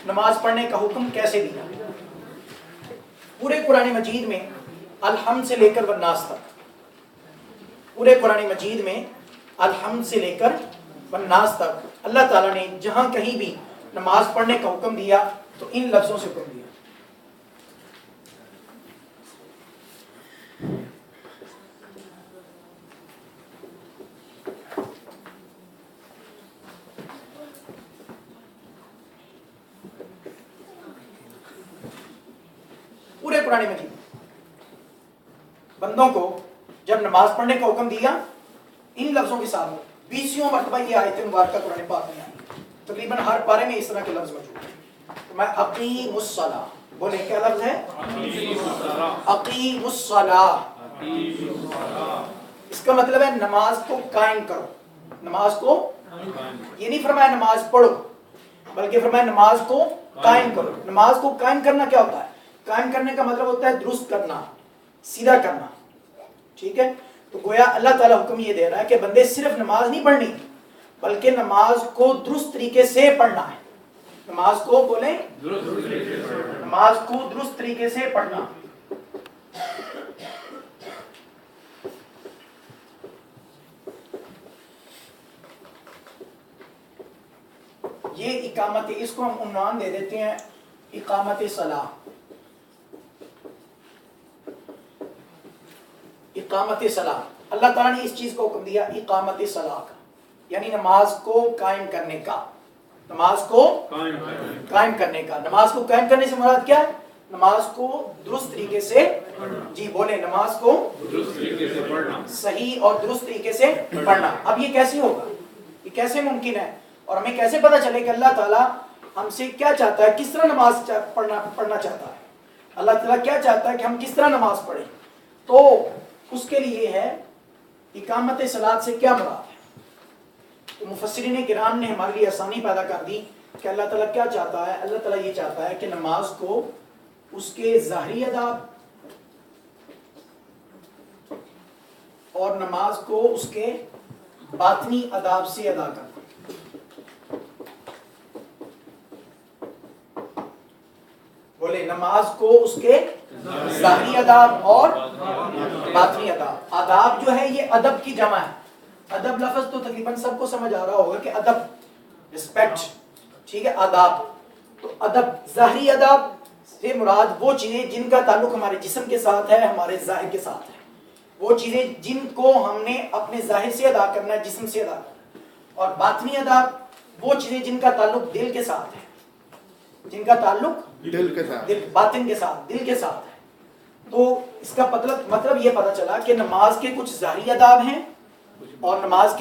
نماز پڑھنے کا حکم کیسے دیا؟ پورے قرآن مجید میں الحمد سے لے کر والناس تک، پورے قرآن مجید میں الحمد سے لے کر والناس تک اللہ تعالیٰ نے جہاں کہیں بھی نماز پڑھنے کا حکم دیا تو ان لفظوں سے حکم دیا۔ پورے قرآن مجید بندوں کو جب نماز پڑھنے کا حکم دیا ان لفظوں کے ساتھ 20 مرتبہ یہ آیت مبارکہ قرآن پاک میں آئی، تقریباً ہر پارے میں اس طرح کے لفظ موجود ہیں۔ تو میں اقیم الصلاۃ، بولے کیا لفظ ہے؟ اقیم الصلاۃ۔ اس کا مطلب ہے نماز کو قائم کرو، نماز کو، یہ نہیں فرمایا نماز پڑھو، بلکہ فرمایا نماز کو قائم کرو۔ نماز کو قائم کرنا کیا ہوتا ہے؟ قائم کرنے کا مطلب ہوتا ہے درست کرنا، سیدھا کرنا، ٹھیک ہے؟ تو گویا اللہ تعالیٰ حکم یہ دے رہا ہے کہ بندے صرف نماز نہیں پڑھنی بلکہ نماز کو درست طریقے سے پڑھنا ہے۔ نماز کو بولیں، نماز کو درست طریقے سے پڑھنا۔ یہ اقامت، اس کو ہم عنوان دے دیتے ہیں اقامت صلاح۔ اقامت صلاح، اللہ تعالیٰ نے اس چیز کو حکم دیا اقامت صلاح کا، یعنی نماز کو قائم کرنے کا، نماز کو قائم کرنے کا۔ نماز کو قائم کرنے سے مراد کیا ہے؟ نماز کو درست طریقے سے، جی بولیں، نماز کو درست طریقے سے پڑھنا، صحیح اور درست طریقے سے پڑھنا۔ اب یہ کیسے ہوگا؟ یہ کیسے ممکن ہے؟ اور ہمیں کیسے پتہ چلے کہ اللہ تعالیٰ ہم سے کیا چاہتا ہے، کس طرح نماز پڑھنا چاہتا ہے؟ اللہ تعالیٰ کیا چاہتا ہے کہ ہم کس طرح نماز پڑھیں؟ تو اس کے لیے ہے اقامت صلاۃ سے کیا مراد ہے؟ تو مفسرین کرام نے ہمارے لیے آسانی پیدا کر دی کہ اللہ تعالیٰ کیا چاہتا ہے۔ اللہ تعالیٰ یہ چاہتا ہے کہ نماز کو اس کے ظاہری آداب اور نماز کو اس کے باطنی آداب سے ادا کرنا۔ بولے، نماز کو اس کے ظاہری آداب اور باطنی آداب۔ آداب جو ہے یہ ادب کی جمع ہے۔ ادب لفظ تو تقریباً سب کو سمجھ آ رہا ہوگا کہ ادب، رسپیکٹ، ٹھیک ہے، آداب۔ تو ادب، ظاہری آداب سے مراد وہ چیزیں جن کا تعلق ہمارے جسم کے ساتھ ہے، ہمارے ظاہر کے ساتھ ہے، وہ چیزیں جن کو ہم نے اپنے ظاہر سے ادا کرنا ہے، جسم سے ادا کرنا ہے۔ اور باطنی آداب وہ چیزیں جن کا تعلق دل کے ساتھ ہے، جن کا تعلق دل کے ساتھ، باطن کے ساتھ، دل کے ساتھ ہے۔ تو اس کا مطلب یہ پتہ چلا کہ نماز کے کچھ ظاہری آداب ہیں اور نماز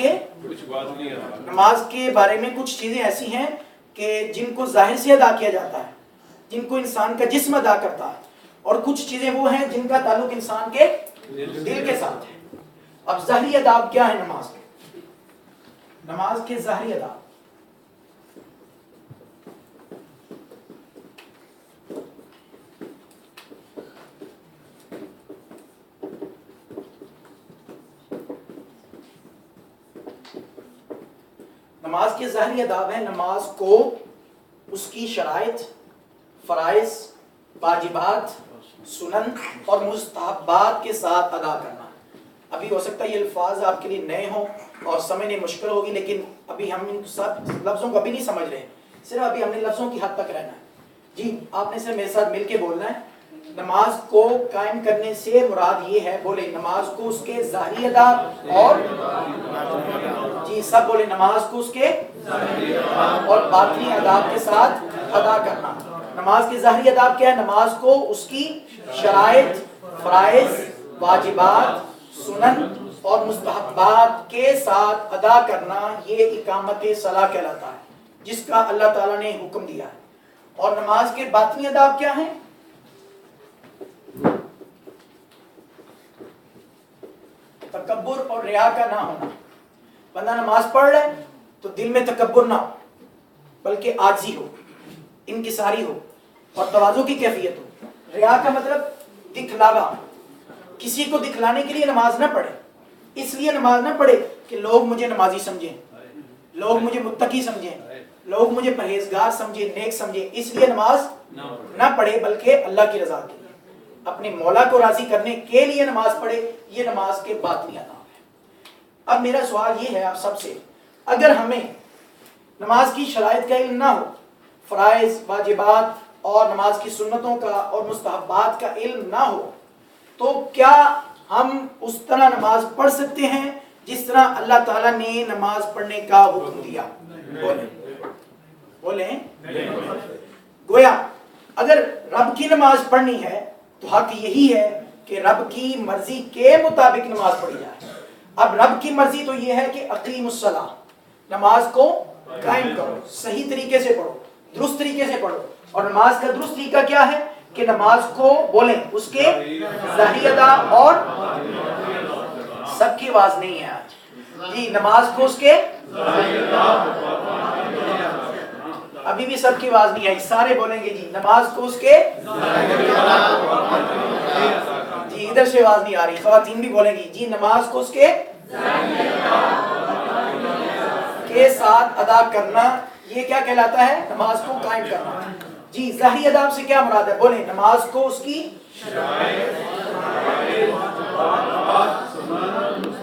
کے بارے میں کچھ چیزیں ایسی ہیں کہ جن کو ظاہر سے ادا کیا جاتا ہے، جن کو انسان کا جسم ادا کرتا ہے، اور کچھ چیزیں وہ ہیں جن کا تعلق انسان کے دل کے ساتھ ہے۔ اب ظاہری آداب کیا ہے نماز کے؟ نماز کے ظاہری آداب، نماز کے ظاہری آداب ہیں نماز کو اس کی شرائط، فرائض، واجبات، سنن اور مستحبات کے ساتھ ادا کرنا۔ ابھی ہو سکتا ہے یہ الفاظ آپ کے لیے نئے ہوں اور سمجھنے مشکل ہوگی، لیکن ابھی ہم ان سب لفظوں کو ابھی نہیں سمجھ رہے، صرف ابھی ہم نے لفظوں کی حد تک رہنا ہے۔ جی آپ نے صرف میرے ساتھ مل کے بولنا ہے۔ نماز کو قائم کرنے سے مراد یہ ہے، بولے، نماز کو اس کے ظاہری آداب اور، جی سب بولے، نماز کو اس کے اور باطنی آداب کے ساتھ ادا کرنا۔ نماز کے ظاہری آداب کیا ہے؟ نماز کو اس کی شرائط، فرائض، واجبات، سنن اور مستحبات کے ساتھ ادا کرنا، یہ اقامت صلاح کہلاتا ہے، جس کا اللہ تعالیٰ نے حکم دیا ہے۔ اور نماز کے باطنی آداب کیا ہیں؟ تکبر اور ریا کا نہ ہونا۔ بندہ نماز پڑھ رہا ہے تو دل میں تکبر نہ ہو، بلکہ عاجزی ہو، انکساری ہو اور تواضع کی کیفیت ہو۔ ریا کا مطلب دکھلاوا، کسی کو دکھلانے کے لیے نماز نہ پڑھے، اس لیے نماز نہ پڑھے کہ لوگ مجھے نمازی سمجھیں، لوگ مجھے متقی سمجھیں، لوگ مجھے پرہیزگار سمجھے، نیک سمجھے، اس لیے نماز نہ پڑھے بلکہ اللہ کی رضا کے لیے، اپنے مولا کو راضی کرنے کے لیے نماز پڑھے، یہ نماز کے باطنی آداب ہے۔ اب میرا سوال یہ ہے آپ سب سے، اگر ہمیں نماز کی شرائط کا علم نہ ہو، فرائض، واجبات اور نماز کی سنتوں کا اور مستحبات کا علم نہ ہو، تو کیا ہم اس طرح نماز پڑھ سکتے ہیں جس طرح اللہ تعالیٰ نے نماز پڑھنے کا حکم دیا؟ بولیں گویا اگر رب کی نماز پڑھنی ہے تو حق یہی ہے کہ رب کی مرضی کے مطابق نماز پڑھی جائے۔ اب رب کی مرضی تو یہ ہے کہ اقیم الصلاۃ، نماز کو قائم کرو، صحیح طریقے سے پڑھو، درست طریقے سے پڑھو۔ اور نماز کا درست طریقہ کیا ہے کہ نماز کو بولیں اس کے ظاہری ادا، اور سب کی آواز نہیں ہے آج جی، نماز کو اس کے ابھی بھی سب کی آواز نہیں آئی، سارے بولیں گے جی، نماز کو اس کے جی، ادھر سے آواز نہیں آ رہی، خواتین بھی بولیں گی جی، نماز کو اس کے ساتھ ادا کرنا، یہ کیا کہلاتا ہے؟ نماز کو قائم کرنا۔ جی، ظاہری اداب سے کیا مراد ہے؟ بولیں، نماز کو اس کی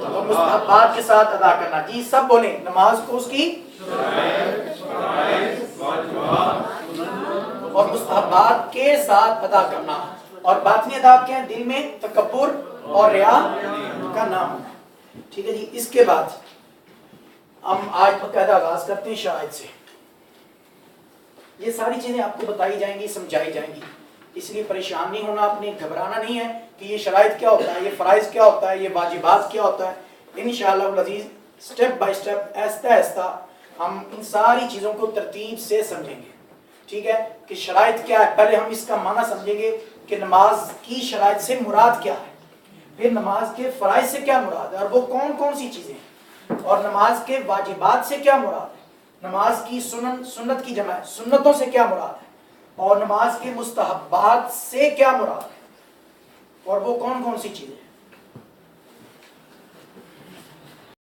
اور مستحبات کے ساتھ ادا کرنا۔ جی سب بولیں، نماز کو اس کی اور مستحبات کے ساتھ ادا کرنا۔ اور باطنی اداب کیا ہے؟ دل میں تکبر اور ریا کا نہ ہونا۔ ٹھیک ہے جی، اس کے بعد ہم آج باقاعدہ آغاز کرتے ہیں شرائط سے۔ یہ ساری چیزیں آپ کو بتائی جائیں گی، سمجھائی جائیں گی، اس لیے پریشان نہیں ہونا، آپ نے گھبرانا نہیں ہے کہ یہ شرائط کیا ہوتا ہے، یہ فرائض کیا ہوتا ہے، یہ واجبات کیا ہوتا ہے۔ انشاءاللہ العزیز سٹیپ بائی سٹیپ، آہستہ آہستہ ہم ان ساری چیزوں کو ترتیب سے سمجھیں گے۔ ٹھیک ہے کہ شرائط کیا ہے، پہلے ہم اس کا معنی سمجھیں گے کہ نماز کی شرائط سے مراد کیا ہے، پھر نماز کے فرائض سے کیا مراد ہے اور وہ کون کون سی چیزیں ہیں، اور نماز کے واجبات سے کیا مراد ہے، نماز کی سنت کی جمع ہے، سنتوں سے کیا مراد ہے، اور نماز کے مستحبات سے کیا مراد ہے، اور وہ کون کون سی چیزیں ہیں۔